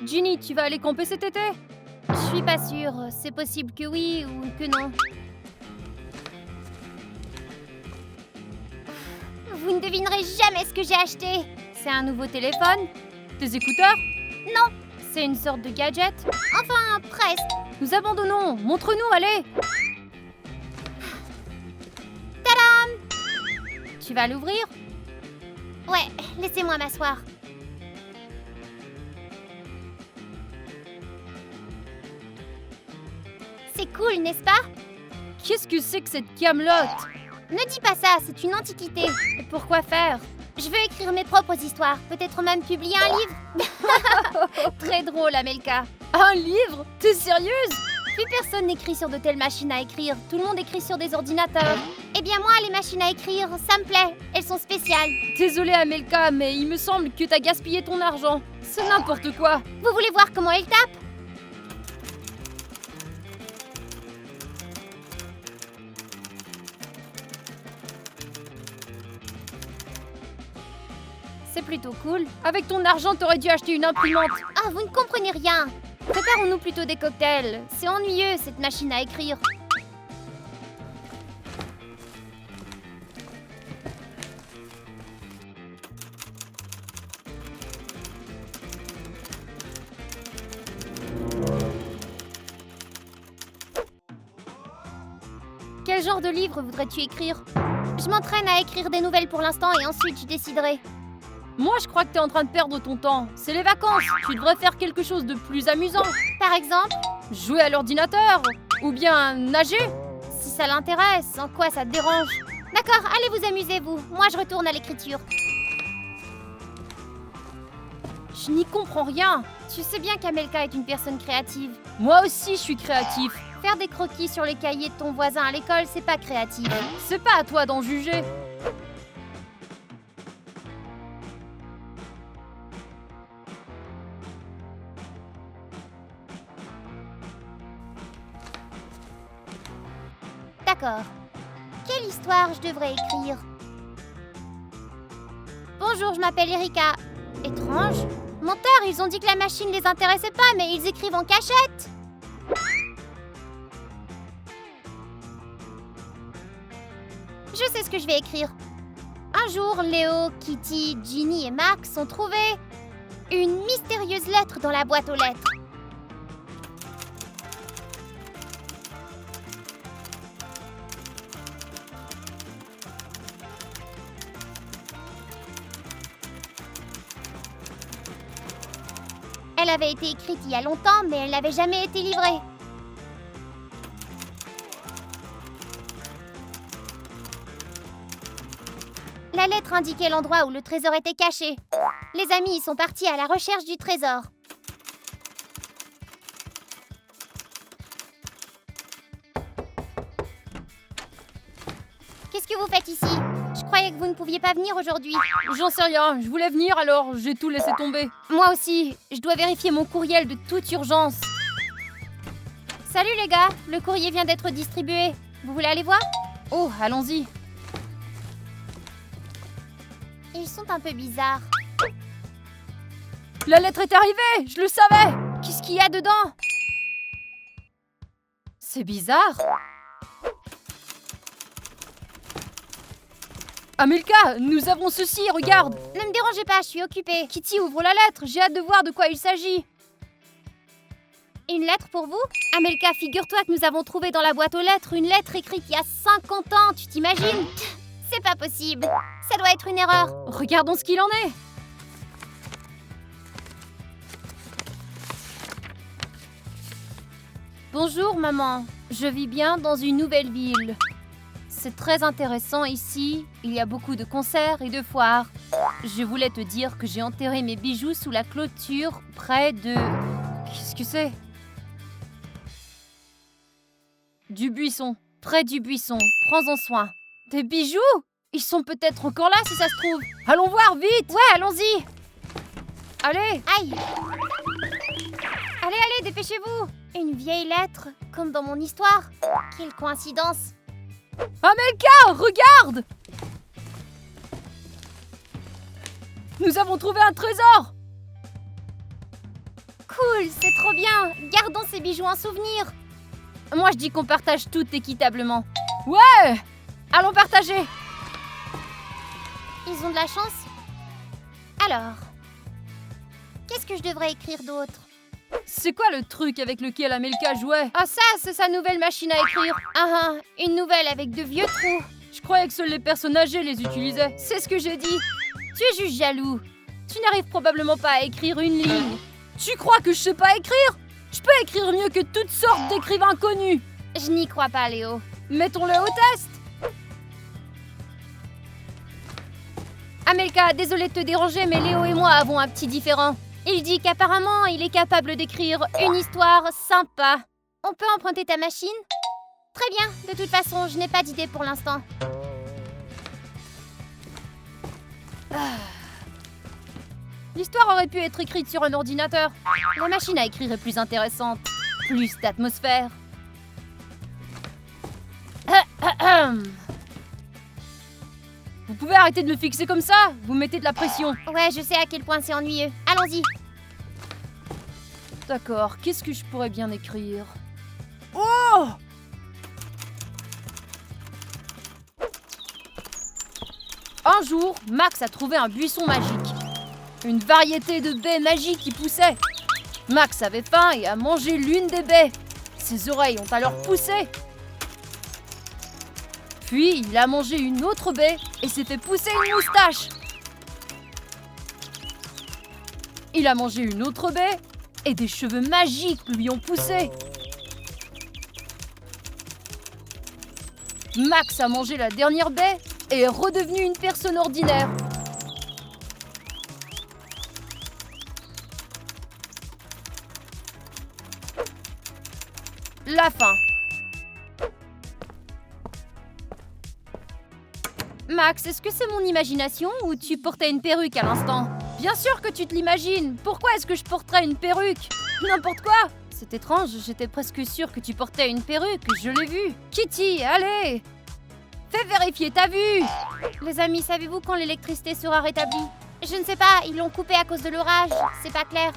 Ginny, tu vas aller camper cet été? Je suis pas sûre. C'est possible que oui ou que non. Vous ne devinerez jamais ce que j'ai acheté. C'est un nouveau téléphone? Tes écouteurs? Non, C'est une sorte de gadget? enfin presque. Nous abandonnons! Montre-nous, allez! Tu vas l'ouvrir? Ouais, laissez-moi m'asseoir. C'est cool, n'est-ce pas? Qu'est-ce que c'est que cette camelote? Ne dis pas ça, c'est une antiquité. Et pourquoi faire? Je veux écrire mes propres histoires, peut-être même publier un livre. Très drôle, Amelka. Un livre? T'es sérieuse? Plus personne n'écrit sur de telles machines à écrire, tout le monde écrit sur des ordinateurs. Eh bien moi, les machines à écrire, ça me plaît, elles sont spéciales. Désolée, Amelka, mais il me semble que t'as gaspillé ton argent. C'est n'importe quoi. Vous voulez voir comment elles tapent? C'est plutôt cool. Avec ton argent, t'aurais dû acheter une imprimante. Ah, vous ne comprenez rien. Préparons-nous plutôt des cocktails. C'est ennuyeux, cette machine à écrire. Quel genre de livre voudrais-tu écrire? Je m'entraîne à écrire des nouvelles pour l'instant et ensuite je déciderai. Moi, je crois que t'es en train de perdre ton temps. C'est les vacances. Tu devrais faire quelque chose de plus amusant. Par exemple, Jouer à l'ordinateur. Ou bien nager. si ça l'intéresse, en quoi ça te dérange? D'accord, allez vous amuser vous. Moi je retourne à l'écriture. Je n'y comprends rien. Tu sais bien qu'Amelka est une personne créative. Moi aussi, je suis créatif. Faire des croquis sur les cahiers de ton voisin à l'école, c'est pas créatif. C'est pas à toi d'en juger. D'accord. Quelle histoire je devrais écrire? Bonjour, je m'appelle Erika. Étrange. Menteur, ils ont dit que la machine les intéressait pas, mais ils écrivent en cachette. Je sais ce que je vais écrire. Un jour, Léo, Kitty, Ginny et Max ont trouvé une mystérieuse lettre dans la boîte aux lettres. Elle avait été écrite il y a longtemps, mais elle n'avait jamais été livrée. La lettre indiquait l'endroit où le trésor était caché. Les amis y sont partis à la recherche du trésor. Qu'est-ce que vous faites ici? Je croyais que vous ne pouviez pas venir aujourd'hui. J'en sais rien. Je voulais venir, alors j'ai tout laissé tomber. Moi aussi, je dois vérifier mon courriel de toute urgence. Salut les gars, le courrier vient d'être distribué. Vous voulez aller voir? Oh, allons-y. Ils sont un peu bizarres. La lettre est arrivée. Je le savais. Qu'est-ce qu'il y a dedans? C'est bizarre. Amelka, nous avons ceci, regarde. Ne me dérangez pas, je suis occupée. Kitty, ouvre la lettre. J'ai hâte de voir de quoi il s'agit. Une lettre pour vous? Amelka, figure-toi que nous avons trouvé dans la boîte aux lettres une lettre écrite il y a 50 ans, tu t'imagines? C'est pas possible. Ça doit être une erreur. Regardons ce qu'il en est. Bonjour maman, je vis bien dans une nouvelle ville. C'est très intéressant ici, il y a beaucoup de concerts et de foires. Je voulais te dire que j'ai enterré mes bijoux sous la clôture près de... Qu'est-ce que c'est? Du buisson, près du buisson, prends-en soin. Des bijoux? Ils sont peut-être encore là si ça se trouve. Allons voir, vite! Ouais, allons-y. Allez! Aïe. Allez, dépêchez-vous. Une vieille lettre, comme dans mon histoire. Quelle coïncidence. Amelka, regarde! Nous avons trouvé un trésor! Cool, c'est trop bien. Gardons ces bijoux en souvenir. Moi, je dis qu'on partage tout équitablement. Ouais! Allons partager! Ils ont de la chance. Alors, qu'est-ce que je devrais écrire d'autre? C'est quoi le truc avec lequel Amelka jouait? Ah ça, c'est sa nouvelle machine à écrire. Ah, une nouvelle avec de vieux trous. Je croyais que seules les personnes âgées les utilisaient. C'est ce que j'ai dit. Tu es juste jaloux. Tu n'arrives probablement pas à écrire une ligne. Tu crois que je sais pas écrire? Je peux écrire mieux que toutes sortes d'écrivains connus. Je n'y crois pas, Léo. Mettons-le au test. Amelka, désolée de te déranger, mais Léo et moi avons un petit différend. Il dit qu'apparemment, il est capable d'écrire une histoire sympa. On peut emprunter ta machine? Très bien, de toute façon, je n'ai pas d'idée pour l'instant. L'histoire aurait pu être écrite sur un ordinateur. La machine à écrire est plus intéressante. Plus d'atmosphère. Vous pouvez arrêter de me fixer comme ça? Vous mettez de la pression. Ouais, je sais à quel point c'est ennuyeux. Allons-y. D'accord, qu'est-ce que je pourrais bien écrire? Oh! Un jour, Max a trouvé un buisson magique. Une variété de baies magiques qui poussaient. Max avait faim et a mangé l'une des baies. Ses oreilles ont alors poussé. Puis, il a mangé une autre baie et s'est fait pousser une moustache. Il a mangé une autre baie et des cheveux magiques lui ont poussé. Max a mangé la dernière baie et est redevenu une personne ordinaire. La fin. Max, est-ce que c'est mon imagination ou tu portais une perruque à l'instant? Bien sûr que tu te l'imagines. Pourquoi est-ce que je porterais une perruque? N'importe quoi. C'est étrange, j'étais presque sûre que tu portais une perruque, je l'ai vu. Kitty, allez! Fais vérifier ta vue! Les amis, savez-vous quand l'électricité sera rétablie? Je ne sais pas, ils l'ont coupée à cause de l'orage. C'est pas clair.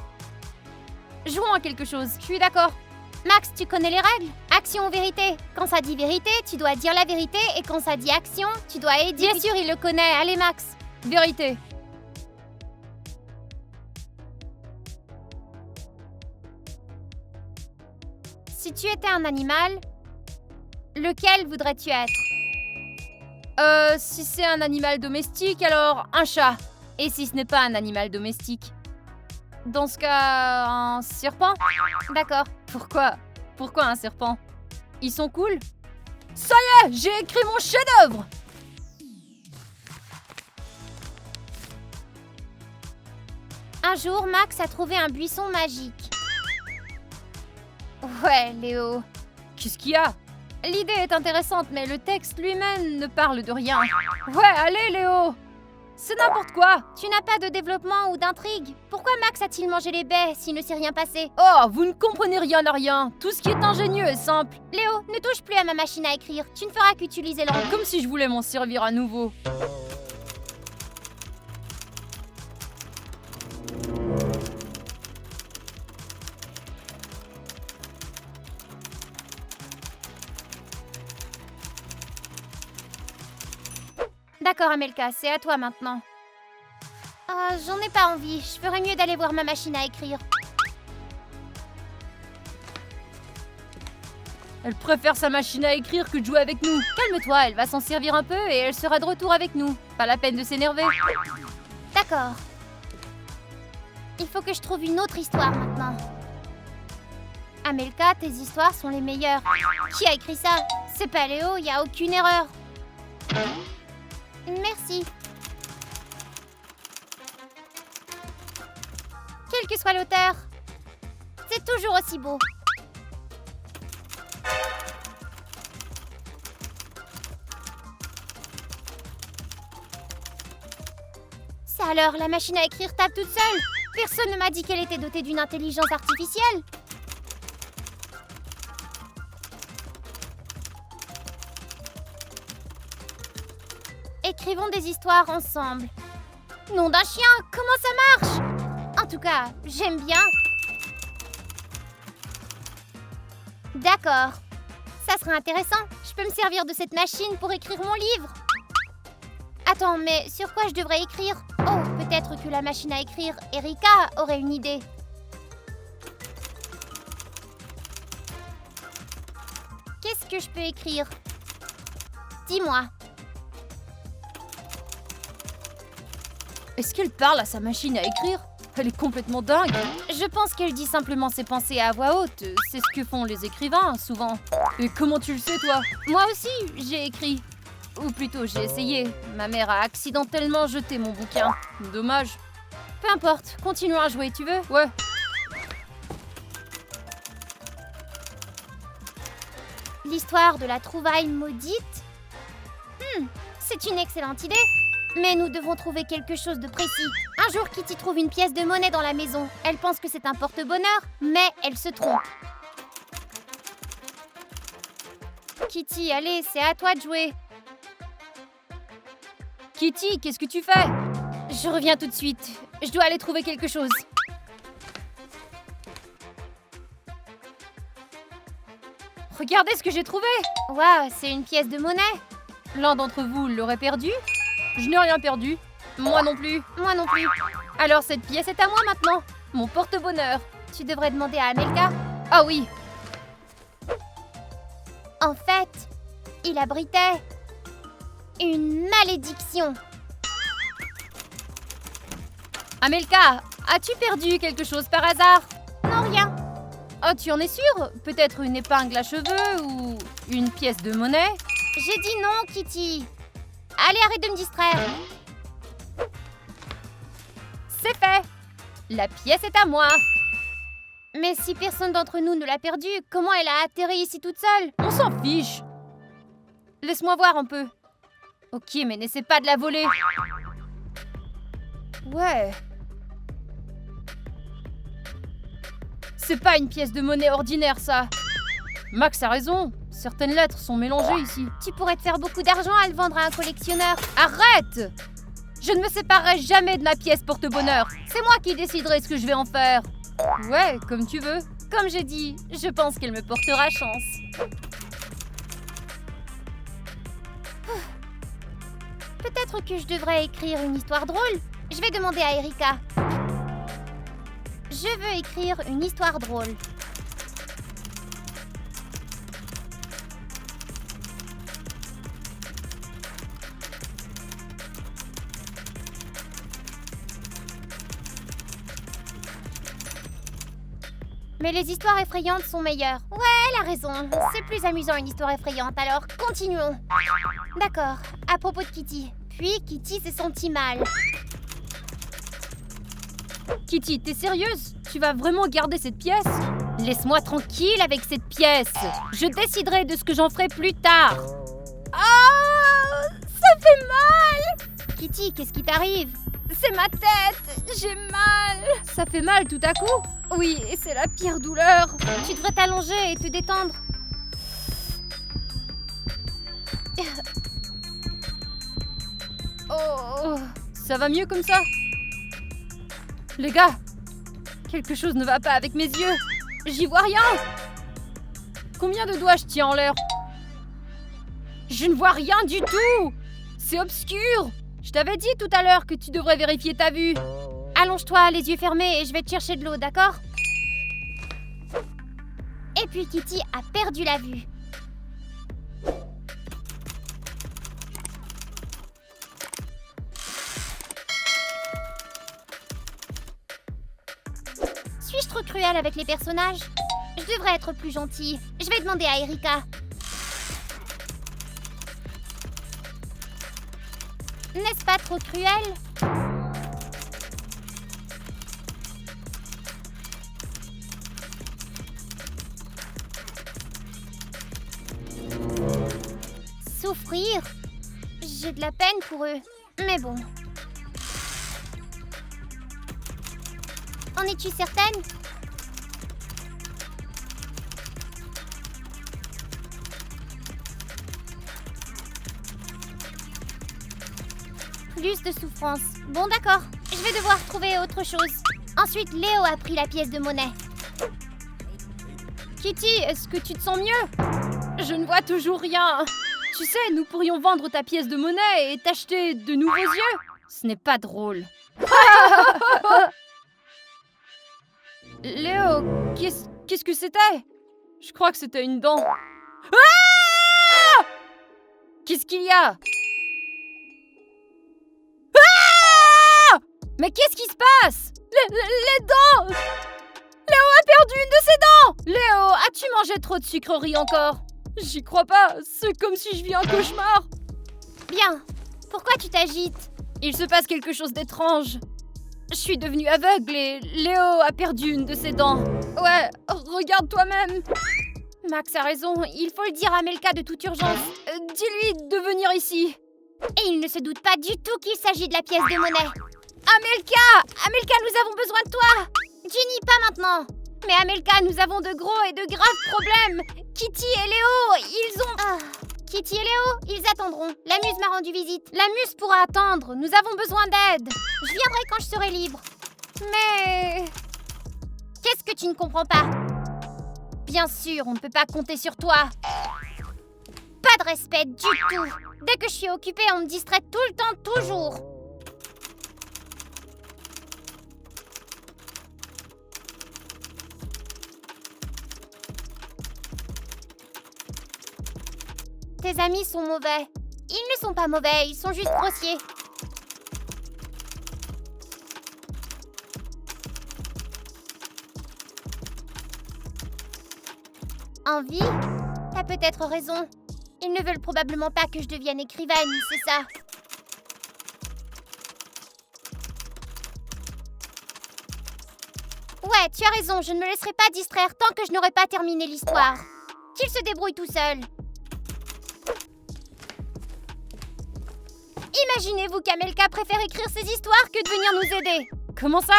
Jouons à quelque chose, je suis d'accord. Max, tu connais les règles? Action ou vérité? Quand ça dit vérité, tu dois dire la vérité, et quand ça dit action, tu dois aider. Bien sûr, il le connaît. Allez, Max. Vérité. Si tu étais un animal, lequel voudrais-tu être? Si c'est un animal domestique, alors un chat. Et si ce n'est pas un animal domestique? Dans ce cas, un serpent? D'accord. Pourquoi? Pourquoi un serpent? Ils sont cool? Ça y est, j'ai écrit mon chef-d'œuvre! Un jour, Max a trouvé un buisson magique. Ouais, Léo. Qu'est-ce qu'il y a? L'idée est intéressante, mais le texte lui-même ne parle de rien. Ouais, allez, Léo! C'est n'importe quoi! Tu n'as pas de développement ou d'intrigue? Pourquoi Max a-t-il mangé les baies s'il ne s'est rien passé? Oh, vous ne comprenez rien à rien! Tout ce qui est ingénieux est simple! Léo, ne touche plus à ma machine à écrire. Tu ne feras qu'utiliser l'encre. Comme si je voulais m'en servir à nouveau. D'accord, Amelka, c'est à toi maintenant. J'en ai pas envie. Je ferais mieux d'aller voir ma machine à écrire. Elle préfère sa machine à écrire que de jouer avec nous. Calme-toi, elle va s'en servir un peu et elle sera de retour avec nous. Pas la peine de s'énerver. D'accord. Il faut que je trouve une autre histoire maintenant. Amelka, tes histoires sont les meilleures. Qui a écrit ça? C'est pas Léo, y a aucune erreur. Merci. Quel que soit l'auteur, c'est toujours aussi beau. Ça alors, la machine à écrire tape toute seule. Personne ne m'a dit qu'elle était dotée d'une intelligence artificielle. Écrivons des histoires ensemble. Nom d'un chien, comment ça marche? En tout cas, j'aime bien. D'accord. Ça sera intéressant. Je peux me servir de cette machine pour écrire mon livre. Attends, mais sur quoi je devrais écrire? Oh, peut-être que la machine à écrire, Erika, aurait une idée. Qu'est-ce que je peux écrire? Dis-moi. Est-ce qu'elle parle à sa machine à écrire? Elle est complètement dingue. Je pense qu'elle dit simplement ses pensées à voix haute. C'est ce que font les écrivains, souvent. Et comment tu le sais, toi? Moi aussi, j'ai écrit. Ou plutôt, j'ai essayé. Ma mère a accidentellement jeté mon bouquin. Dommage. Peu importe, continuons à jouer, tu veux? Ouais. L'histoire de la trouvaille maudite? C'est une excellente idée. Mais nous devons trouver quelque chose de précis. Un jour, Kitty trouve une pièce de monnaie dans la maison. Elle pense que c'est un porte-bonheur, mais elle se trompe. Kitty, allez, c'est à toi de jouer. Kitty, qu'est-ce que tu fais? Je reviens tout de suite. Je dois aller trouver quelque chose. Regardez ce que j'ai trouvé! Waouh, c'est une pièce de monnaie. L'un d'entre vous l'aurait perdu? Je n'ai rien perdu. Moi non plus. Moi non plus. Alors cette pièce est à moi maintenant. Mon porte-bonheur. Tu devrais demander à Amelka. Ah oui. En fait, il abritait une malédiction. Amelka, as-tu perdu quelque chose par hasard? Non, rien. Oh, tu en es sûre? Peut-être une épingle à cheveux ou une pièce de monnaie? J'ai dit non, Kitty. Allez, arrête de me distraire. C'est fait. La pièce est à moi. Mais si personne d'entre nous ne l'a perdue, comment elle a atterri ici toute seule? On s'en fiche. Laisse-moi voir un peu. Ok, mais n'essaie pas de la voler. Ouais. C'est pas une pièce de monnaie ordinaire, ça. Max a raison. Certaines lettres sont mélangées ici. Tu pourrais te faire beaucoup d'argent à le vendre à un collectionneur. Arrête! Je ne me séparerai jamais de ma pièce porte-bonheur. C'est moi qui déciderai ce que je vais en faire. Ouais, comme tu veux. Comme j'ai dit, je pense qu'elle me portera chance. Peut-être que je devrais écrire une histoire drôle. Je vais demander à Erika. Je veux écrire une histoire drôle. Mais les histoires effrayantes sont meilleures. Ouais, elle a raison. C'est plus amusant une histoire effrayante, alors continuons. D'accord, à propos de Kitty. Puis Kitty s'est sentie mal. Kitty, t'es sérieuse? Tu vas vraiment garder cette pièce? Laisse-moi tranquille avec cette pièce. Je déciderai de ce que j'en ferai plus tard. Ah, ça fait mal! Kitty, qu'est-ce qui t'arrive? C'est ma tête! J'ai mal! Ça fait mal tout à coup? Oui, et c'est la pire douleur. Tu devrais t'allonger et te détendre. Oh, ça va mieux comme ça? Les gars, quelque chose ne va pas avec mes yeux. J'y vois rien. Combien de doigts je tiens en l'air? Je ne vois rien du tout. C'est obscur. Je t'avais dit tout à l'heure que tu devrais vérifier ta vue. Allonge-toi, les yeux fermés, et je vais te chercher de l'eau, d'accord? Et puis Kitty a perdu la vue. Suis-je trop cruelle avec les personnages? Je devrais être plus gentille. Je vais demander à Erika. N'est-ce pas trop cruel? Souffrir? J'ai de la peine pour eux. Mais bon. En es-tu certaine? Plus de souffrance. Bon, d'accord. Je vais devoir trouver autre chose. Ensuite, Léo a pris la pièce de monnaie. Kitty, est-ce que tu te sens mieux? Je ne vois toujours rien. Tu sais, nous pourrions vendre ta pièce de monnaie et t'acheter de nouveaux yeux. Ce n'est pas drôle. Léo, qu'est-ce que c'était? Je crois que c'était une dent. Ah! Qu'est-ce qu'il y a? Ah! Mais qu'est-ce qui se passe? Les dents! Léo a perdu une de ses dents! Léo, as-tu mangé trop de sucreries encore? J'y crois pas, c'est comme si je vis un cauchemar. Bien. Pourquoi tu t'agites? Il se passe quelque chose d'étrange. Je suis devenue aveugle et Léo a perdu une de ses dents. Ouais, regarde toi-même. Max a raison, il faut le dire à Melka de toute urgence. Dis-lui de venir ici. Et il ne se doute pas du tout qu'il s'agit de la pièce de monnaie. Amelka, nous avons besoin de toi. Ginny, pas maintenant. Mais Amelka, nous avons de gros et de graves problèmes. Kitty et Léo, ils ont... Kitty et Léo, ils attendront. La muse m'a rendu visite. La muse pourra attendre, nous avons besoin d'aide. Je viendrai quand je serai libre. Mais... Qu'est-ce que tu ne comprends pas? Bien sûr, on ne peut pas compter sur toi. Pas de respect du tout. Dès que je suis occupée, on me distrait tout le temps, toujours. Tes amis sont mauvais. Ils ne sont pas mauvais, ils sont juste grossiers. Envie? T'as peut-être raison. Ils ne veulent probablement pas que je devienne écrivaine, c'est ça? Ouais, tu as raison, je ne me laisserai pas distraire tant que je n'aurai pas terminé l'histoire. Qu'il se débrouille tout seul. Imaginez-vous qu'Amelka préfère écrire ses histoires que de venir nous aider. Comment ça?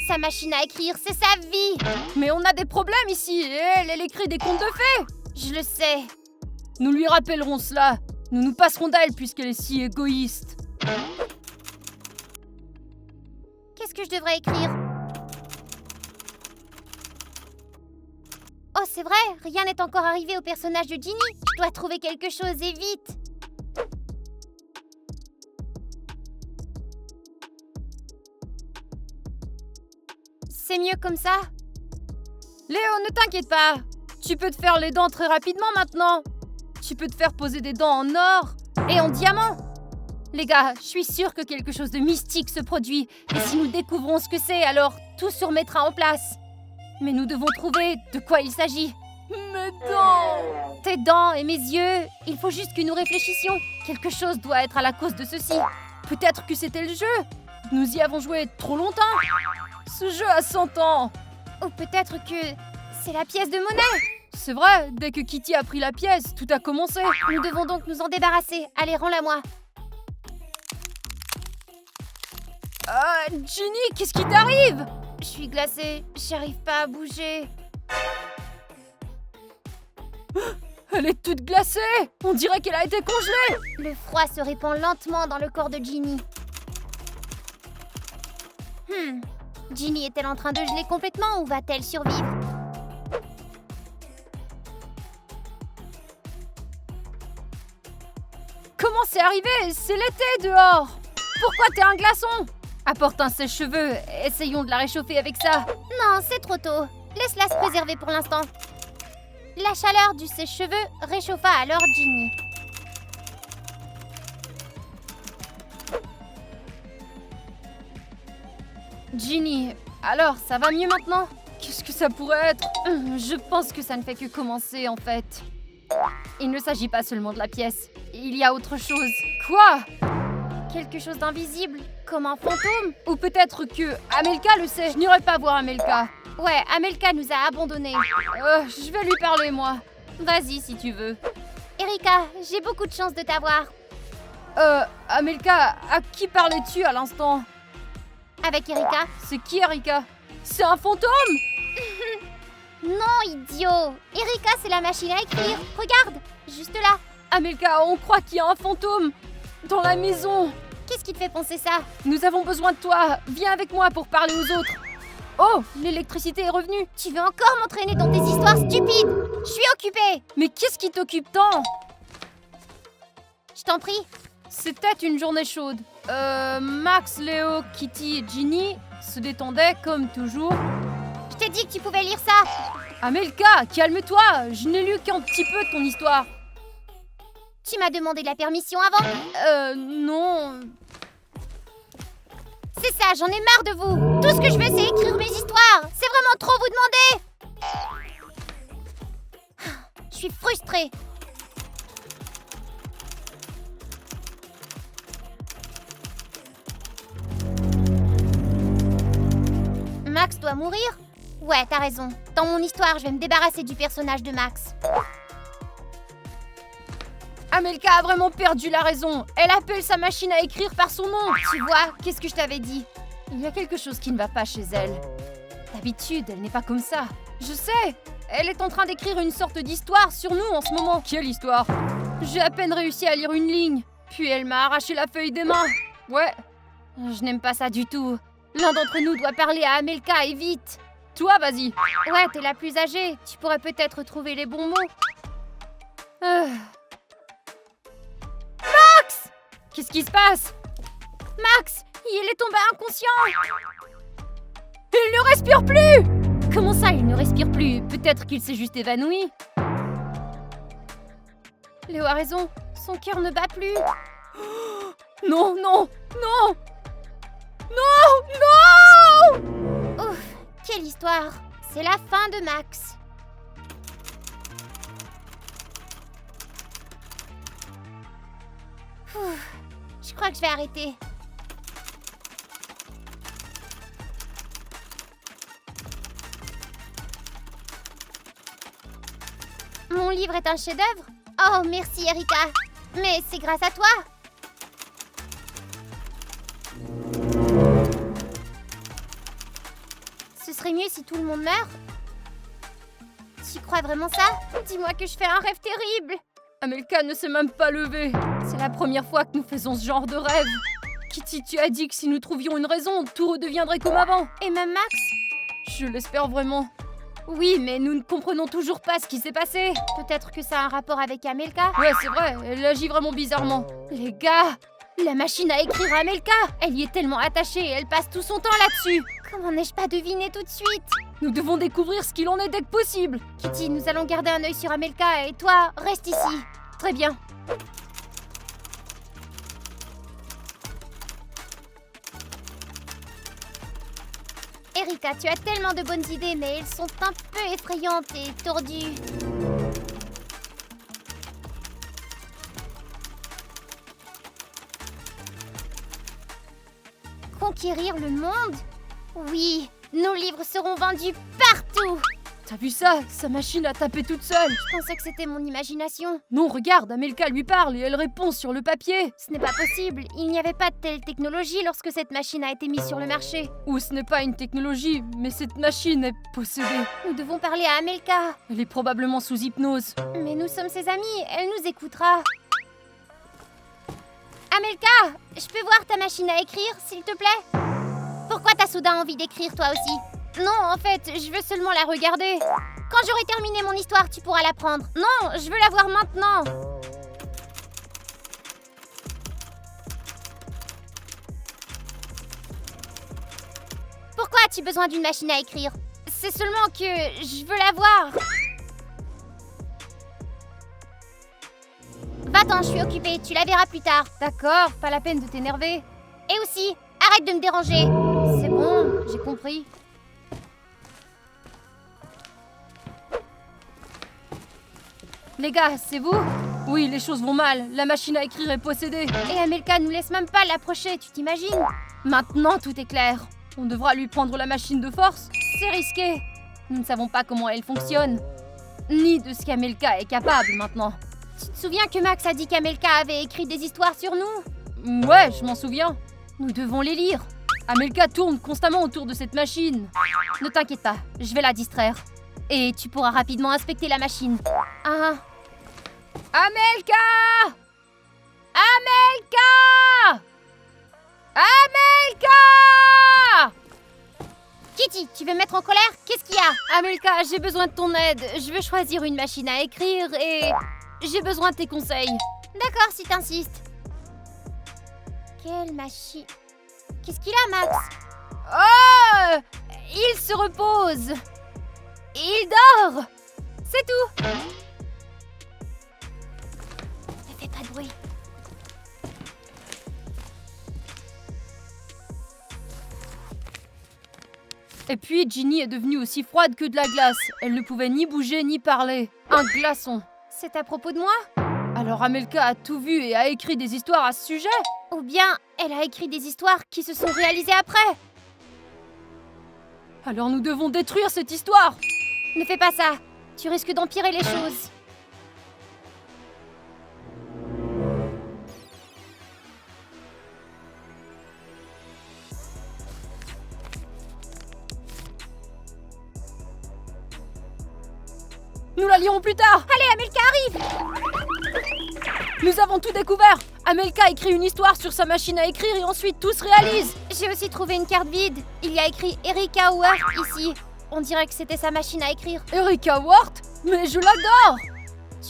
Sa machine à écrire, c'est sa vie. Mais on a des problèmes ici et elle écrit des contes de fées. Je le sais. Nous lui rappellerons cela. Nous nous passerons d'elle puisqu'elle est si égoïste. Qu'est-ce que je devrais écrire? Oh, c'est vrai, rien n'est encore arrivé au personnage de Ginny. Je dois trouver quelque chose et vite. C'est mieux comme ça? Léo, ne t'inquiète pas. Tu peux te faire les dents très rapidement maintenant. Tu peux te faire poser des dents en or et en diamant. Les gars, je suis sûre que quelque chose de mystique se produit. Et si nous découvrons ce que c'est, alors tout se remettra en place. Mais nous devons trouver de quoi il s'agit. Mes dents! Tes dents et mes yeux, il faut juste que nous réfléchissions. Quelque chose doit être à la cause de ceci. Peut-être que c'était le jeu. Nous y avons joué trop longtemps. Ce jeu a 100 ans. Ou peut-être que c'est la pièce de monnaie. C'est vrai, dès que Kitty a pris la pièce, tout a commencé. Nous devons donc nous en débarrasser. Allez, rends-la-moi. Ginny, qu'est-ce qui t'arrive? Je suis glacée, j'arrive pas à bouger. Elle est toute glacée. On dirait qu'elle a été congelée. Le froid se répand lentement dans le corps de Ginny. Ginny est-elle en train de geler complètement ou va-t-elle survivre? Comment c'est arrivé? C'est l'été dehors. Pourquoi t'es un glaçon? Apporte un sèche-cheveux. Essayons de la réchauffer avec ça. Non, c'est trop tôt. Laisse-la se préserver pour l'instant. La chaleur du sèche-cheveux réchauffa alors Ginny. Ginny, alors ça va mieux maintenant? Qu'est-ce que ça pourrait être? Je pense que ça ne fait que commencer en fait. Il ne s'agit pas seulement de la pièce. Il y a autre chose. Quoi? Quelque chose d'invisible, comme un fantôme. Ou peut-être que Amelka le sait. Je n'irai pas voir Amelka. Ouais, Amelka nous a abandonnés. Je vais lui parler moi. Vas-y si tu veux. Erika, j'ai beaucoup de chance de t'avoir. Amelka, à qui parlais-tu à l'instant? Avec Erika. C'est qui Erika? C'est un fantôme? Non, idiot. Erika, c'est la machine à écrire. Regarde, juste là. Amelka, on croit qu'il y a un fantôme dans la maison. Qu'est-ce qui te fait penser ça? Nous avons besoin de toi. Viens avec moi pour parler aux autres. Oh, l'électricité est revenue. Tu veux encore m'entraîner dans tes histoires stupides? Je suis occupée. Mais qu'est-ce qui t'occupe tant? Je t'en prie. C'était une journée chaude. Max, Léo, Kitty et Ginny se détendaient comme toujours. Je t'ai dit que tu pouvais lire ça. Amelka, calme-toi. Je n'ai lu qu'un petit peu ton histoire. Tu m'as demandé la permission avant? Non. C'est ça, j'en ai marre de vous. Tout ce que je veux, c'est écrire mes histoires. C'est vraiment trop vous demander. Je suis frustrée. Max doit mourir? Ouais, t'as raison. Dans mon histoire, je vais me débarrasser du personnage de Max. Amelka a vraiment perdu la raison. Elle appelle sa machine à écrire par son nom. Tu vois, qu'est-ce que je t'avais dit? Il y a quelque chose qui ne va pas chez elle. D'habitude, elle n'est pas comme ça. Je sais. Elle est en train d'écrire une sorte d'histoire sur nous en ce moment. Quelle histoire? J'ai à peine réussi à lire une ligne. Puis elle m'a arraché la feuille des mains. Ouais. Je n'aime pas ça du tout. L'un d'entre nous doit parler à Amelka et vite. Toi, vas-y. Ouais, t'es la plus âgée. Tu pourrais peut-être trouver les bons mots. Max! Qu'est-ce qui se passe? Max, il est tombé inconscient. Il ne respire plus! Comment ça, il ne respire plus? Peut-être qu'il s'est juste évanoui. Léo a raison. Son cœur ne bat plus. Non, non, non! Non, non! Ouf, quelle histoire. C'est la fin de Max. Ouf, je crois que je vais arrêter. Mon livre est un chef-d'œuvre? Oh, merci Erika. Mais c'est grâce à toi. Ce serait mieux si tout le monde meurt. Tu crois vraiment ça? Dis-moi que je fais un rêve terrible. Amelka ne s'est même pas levée. C'est la première fois que nous faisons ce genre de rêve. Kitty, tu as dit que si nous trouvions une raison, tout redeviendrait comme avant. Et même Max? Je l'espère vraiment. Oui, mais nous ne comprenons toujours pas ce qui s'est passé. Peut-être que ça a un rapport avec Amelka? Ouais, c'est vrai, elle agit vraiment bizarrement. Les gars, la machine à écrire à Amelka, elle y est tellement attachée et elle passe tout son temps là-dessus. Comment n'ai-je pas deviné tout de suite? Nous devons découvrir ce qu'il en est dès que possible. Kitty, nous allons garder un œil sur Amelka et toi, reste ici. Très bien. Erika, tu as tellement de bonnes idées, mais elles sont un peu effrayantes et tordues. Conquérir le monde? Oui, nos livres seront vendus partout. T'as vu ça? Sa machine a tapé toute seule. Je pensais que c'était mon imagination. Non, regarde, Amelka lui parle et elle répond sur le papier. Ce n'est pas possible. Il n'y avait pas de telle technologie lorsque cette machine a été mise sur le marché. Ou ce n'est pas une technologie, mais cette machine est possédée. Nous devons parler à Amelka. Elle est probablement sous hypnose. Mais nous sommes ses amis, elle nous écoutera. Amelka, je peux voir ta machine à écrire, s'il te plaît? Pourquoi t'as soudain envie d'écrire, toi aussi? Non, en fait, je veux seulement la regarder. Quand j'aurai terminé mon histoire, tu pourras la prendre. Non, je veux la voir maintenant. Pourquoi as-tu besoin d'une machine à écrire? C'est seulement que je veux la voir. Va-t'en, je suis occupée, tu la verras plus tard. D'accord, pas la peine de t'énerver. Et aussi, arrête de me déranger. C'est bon, j'ai compris. Les gars, c'est vous? Oui, les choses vont mal. La machine à écrire est possédée. Et Amelka nous laisse même pas l'approcher, tu t'imagines? Maintenant, tout est clair. On devra lui prendre la machine de force. C'est risqué. Nous ne savons pas comment elle fonctionne. Ni de ce qu'Amelka est capable maintenant. Tu te souviens que Max a dit qu'Amelka avait écrit des histoires sur nous? Ouais, je m'en souviens. Nous devons les lire. Amelka tourne constamment autour de cette machine. Ne t'inquiète pas, je vais la distraire. Et tu pourras rapidement inspecter la machine. Ah. Amelka! Amelka! Amelka! Kitty, tu veux me mettre en colère? Qu'est-ce qu'il y a? Amelka, j'ai besoin de ton aide. Je veux choisir une machine à écrire et j'ai besoin de tes conseils. D'accord, si t'insistes. Quelle machine? Qu'est-ce qu'il a, Max? Oh! Il se repose. Il dort. C'est tout. Ne fais pas de bruit. Et puis Ginny est devenue aussi froide que de la glace. Elle ne pouvait ni bouger ni parler. Un glaçon. C'est à propos de moi? Alors Amelka a tout vu et a écrit des histoires à ce sujet? Ou bien elle a écrit des histoires qui se sont réalisées après? Alors nous devons détruire cette histoire. Ne fais pas ça. Tu risques d'empirer les choses. Nous la lirons plus tard. Allez, Amelka arrive! Nous avons tout découvert. Amelka écrit une histoire sur sa machine à écrire et ensuite tout se réalise. J'ai aussi trouvé une carte vide. Il y a écrit Erika Ward ici. On dirait que c'était sa machine à écrire. Erika Ward? Mais je l'adore.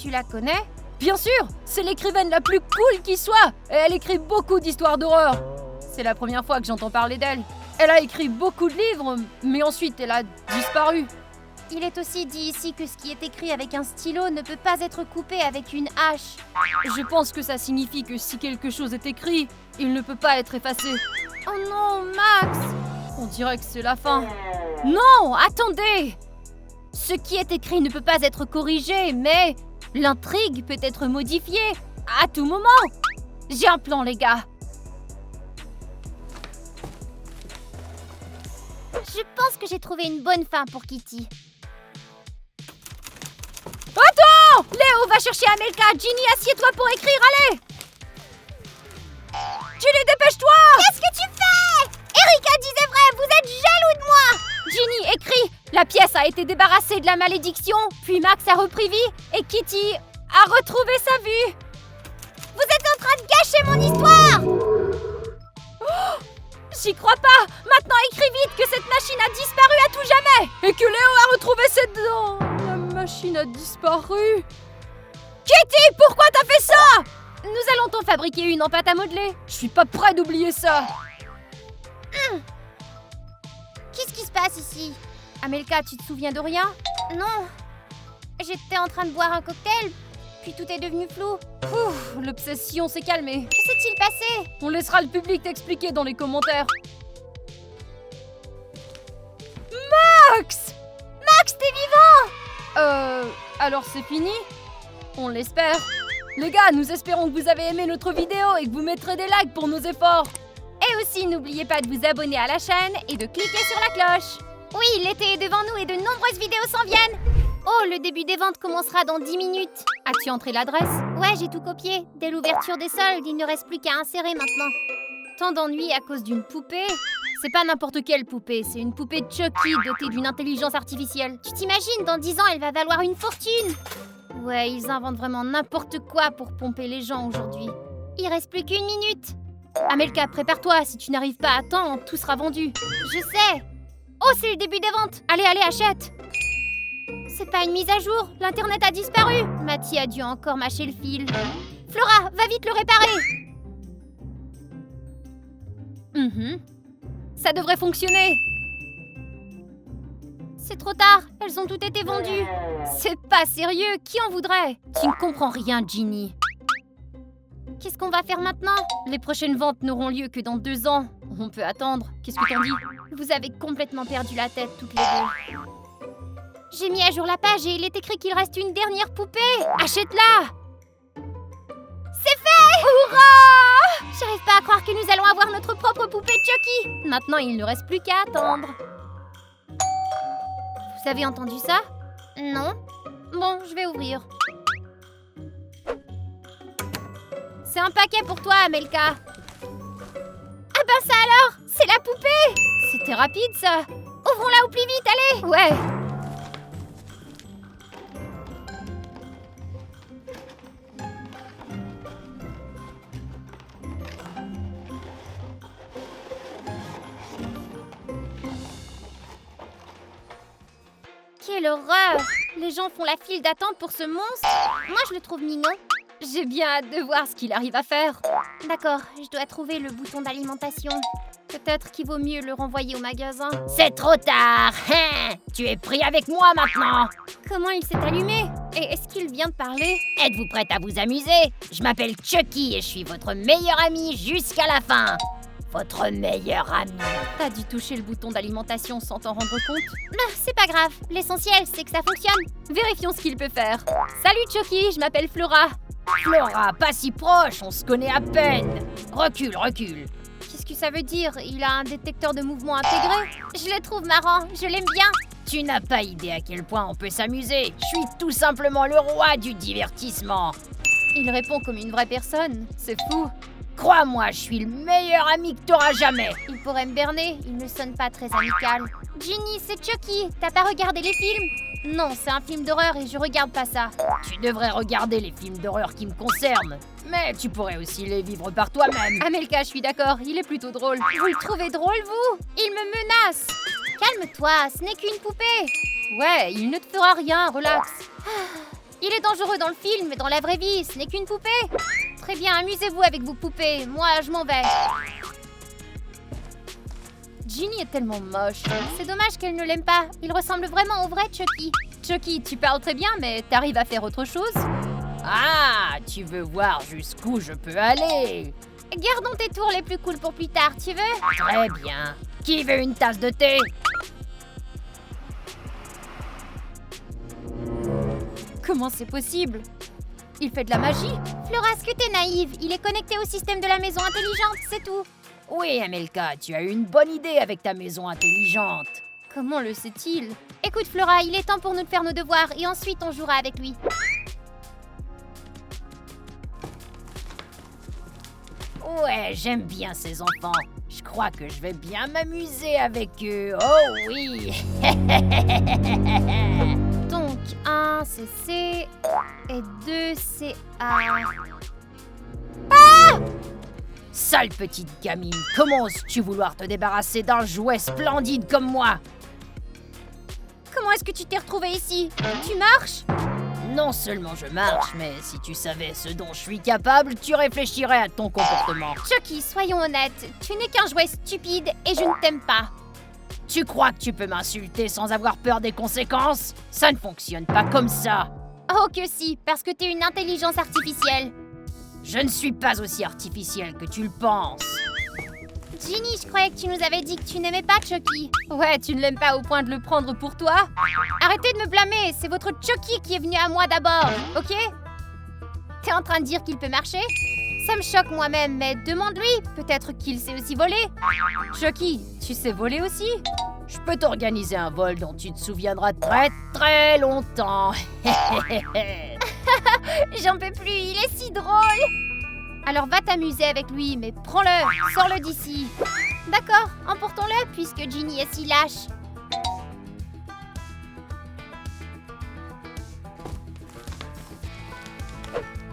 Tu la connais? Bien sûr, c'est l'écrivaine la plus cool qui soit. Et elle écrit beaucoup d'histoires d'horreur. C'est la première fois que j'entends parler d'elle. Elle a écrit beaucoup de livres, mais ensuite elle a disparu. Il est aussi dit ici que ce qui est écrit avec un stylo ne peut pas être coupé avec une hache. Je pense que ça signifie que si quelque chose est écrit, il ne peut pas être effacé. Oh non, Max! On dirait que c'est la fin. Non, attendez! Ce qui est écrit ne peut pas être corrigé, mais l'intrigue peut être modifiée à tout moment. J'ai un plan, les gars. Je pense que j'ai trouvé une bonne fin pour Kitty. Attends! Léo, va chercher Amelka. Ginny, assieds-toi pour écrire, allez! Ginny, dépêche-toi! Qu'est-ce que tu fais? Erika disait vrai, vous êtes jaloux de moi! Ginny, écris! La pièce a été débarrassée de la malédiction, puis Max a repris vie, et Kitty a retrouvé sa vue! Vous êtes en train de gâcher mon histoire! Oh, j'y crois pas! Maintenant écris vite que cette machine a disparu à tout jamais! Et que Léo a retrouvé ses dents! La machine a disparu! Kitty, pourquoi t'as fait ça? Nous allons t'en fabriquer une en pâte à modeler. Je suis pas prêt d'oublier ça! Qu'est-ce qui se passe ici? Amelka, tu te souviens de rien? Non. J'étais en train de boire un cocktail, puis tout est devenu flou. Ouf, l'obsession s'est calmée. Que s'est-il passé? On laissera le public t'expliquer dans les commentaires. Max! Max, t'es vivant! Alors c'est fini? On l'espère. Les gars, nous espérons que vous avez aimé notre vidéo et que vous mettrez des likes pour nos efforts. Et aussi, n'oubliez pas de vous abonner à la chaîne et de cliquer sur la cloche. Oui, l'été est devant nous et de nombreuses vidéos s'en viennent. Oh, le début des ventes commencera dans 10 minutes. As-tu entré l'adresse? Ouais, j'ai tout copié. Dès l'ouverture des soldes, il ne reste plus qu'à insérer maintenant. Tant d'ennuis à cause d'une poupée? C'est pas n'importe quelle poupée, c'est une poupée de Chucky dotée d'une intelligence artificielle. Tu t'imagines, dans 10 ans, elle va valoir une fortune. Ouais, ils inventent vraiment n'importe quoi pour pomper les gens aujourd'hui. Il reste plus qu'1 minute. Amelka, prépare-toi, si tu n'arrives pas à temps, tout sera vendu. Je sais. Oh, c'est le début des ventes. Allez, allez, achète. C'est pas une mise à jour, l'internet a disparu. Mathy a dû encore mâcher le fil. Flora, va vite le réparer. Ça devrait fonctionner. C'est trop tard, elles ont toutes été vendues. C'est pas sérieux, qui en voudrait? Tu ne comprends rien, Ginny. Qu'est-ce qu'on va faire maintenant? Les prochaines ventes n'auront lieu que dans 2 ans. On peut attendre. Qu'est-ce que t'en dis? Vous avez complètement perdu la tête toutes les deux. J'ai mis à jour la page et il est écrit qu'il reste une dernière poupée. Achète-la! C'est fait! Hurrah! J'arrive pas à croire que nous allons avoir notre propre poupée Chucky. Maintenant, il ne reste plus qu'à attendre. Vous avez entendu ça? Non. Bon, je vais ouvrir. C'est un paquet pour toi, Amelka. Ah ben ça alors! C'est la poupée! C'était rapide, ça. Ouvrons-la au plus vite, allez! Ouais. Quelle horreur! Les gens font la file d'attente pour ce monstre. Moi, je le trouve mignon. J'ai bien hâte de voir ce qu'il arrive à faire. D'accord, je dois trouver le bouton d'alimentation. Peut-être qu'il vaut mieux le renvoyer au magasin. C'est trop tard. Hein, tu es pris avec moi maintenant. Comment il s'est allumé? Et est-ce qu'il vient de parler? Êtes-vous prête à vous amuser? Je m'appelle Chucky et je suis votre meilleur ami jusqu'à la fin. Votre meilleur ami. T'as dû toucher le bouton d'alimentation sans t'en rendre compte? Non, c'est pas grave. L'essentiel, c'est que ça fonctionne. Vérifions ce qu'il peut faire. Salut Chucky, je m'appelle Flora. Flora, pas si proche, on se connaît à peine. Recule, recule. Qu'est-ce que ça veut dire? Il a un détecteur de mouvement intégré? Je le trouve marrant, je l'aime bien. Tu n'as pas idée à quel point on peut s'amuser. Je suis tout simplement le roi du divertissement. Il répond comme une vraie personne. C'est fou. Crois-moi, je suis le meilleur ami que t'auras jamais. Il pourrait me berner, il ne sonne pas très amical. Ginny, c'est Chucky. T'as pas regardé les films? Non, c'est un film d'horreur et je regarde pas ça. Tu devrais regarder les films d'horreur qui me concernent. Mais tu pourrais aussi les vivre par toi-même. Amelka, je suis d'accord, il est plutôt drôle. Vous le trouvez drôle, vous? Il me menace. Calme-toi, ce n'est qu'une poupée. Ouais, il ne te fera rien, relax. Il est dangereux dans le film, mais dans la vraie vie, ce n'est qu'une poupée. Très bien, amusez-vous avec vos poupées. Moi, je m'en vais. Ginny est tellement moche. C'est dommage qu'elle ne l'aime pas. Il ressemble vraiment au vrai Chucky. Chucky, tu parles très bien, mais t'arrives à faire autre chose? Ah, tu veux voir jusqu'où je peux aller? Gardons tes tours les plus cool pour plus tard, tu veux? Très bien. Qui veut une tasse de thé? Comment c'est possible? Il fait de la magie? Flora, est-ce que t'es naïve? Il est connecté au système de la maison intelligente, c'est tout. Oui, Amelka, tu as eu une bonne idée avec ta maison intelligente. Comment le sait-il? Écoute Flora, il est temps pour nous de faire nos devoirs et ensuite on jouera avec lui. Ouais, j'aime bien ces enfants. Je crois que je vais bien m'amuser avec eux. Oh oui. Donc, 1, c'est C et 2, c'est A. Sale petite gamine, comment oses-tu vouloir te débarrasser d'un jouet splendide comme moi? Comment est-ce que tu t'es retrouvée ici? Tu marches? Non seulement je marche, mais si tu savais ce dont je suis capable, tu réfléchirais à ton comportement. Chucky, soyons honnêtes, tu n'es qu'un jouet stupide et je ne t'aime pas. Tu crois que tu peux m'insulter sans avoir peur des conséquences? Ça ne fonctionne pas comme ça. Oh que si, parce que t'es une intelligence artificielle. Je ne suis pas aussi artificiel que tu le penses. Ginny, je croyais que tu nous avais dit que tu n'aimais pas Chucky. Ouais, tu ne l'aimes pas au point de le prendre pour toi? Arrêtez de me blâmer, c'est votre Chucky qui est venu à moi d'abord, ok? T'es en train de dire qu'il peut marcher? Ça me choque moi-même, mais demande-lui. Peut-être qu'il sait aussi voler. Chucky, tu sais voler aussi? Je peux t'organiser un vol dont tu te souviendras très très longtemps. J'en peux plus, il est si drôle. Alors va t'amuser avec lui, mais prends-le, sors-le d'ici. D'accord, emportons-le puisque Ginny est si lâche.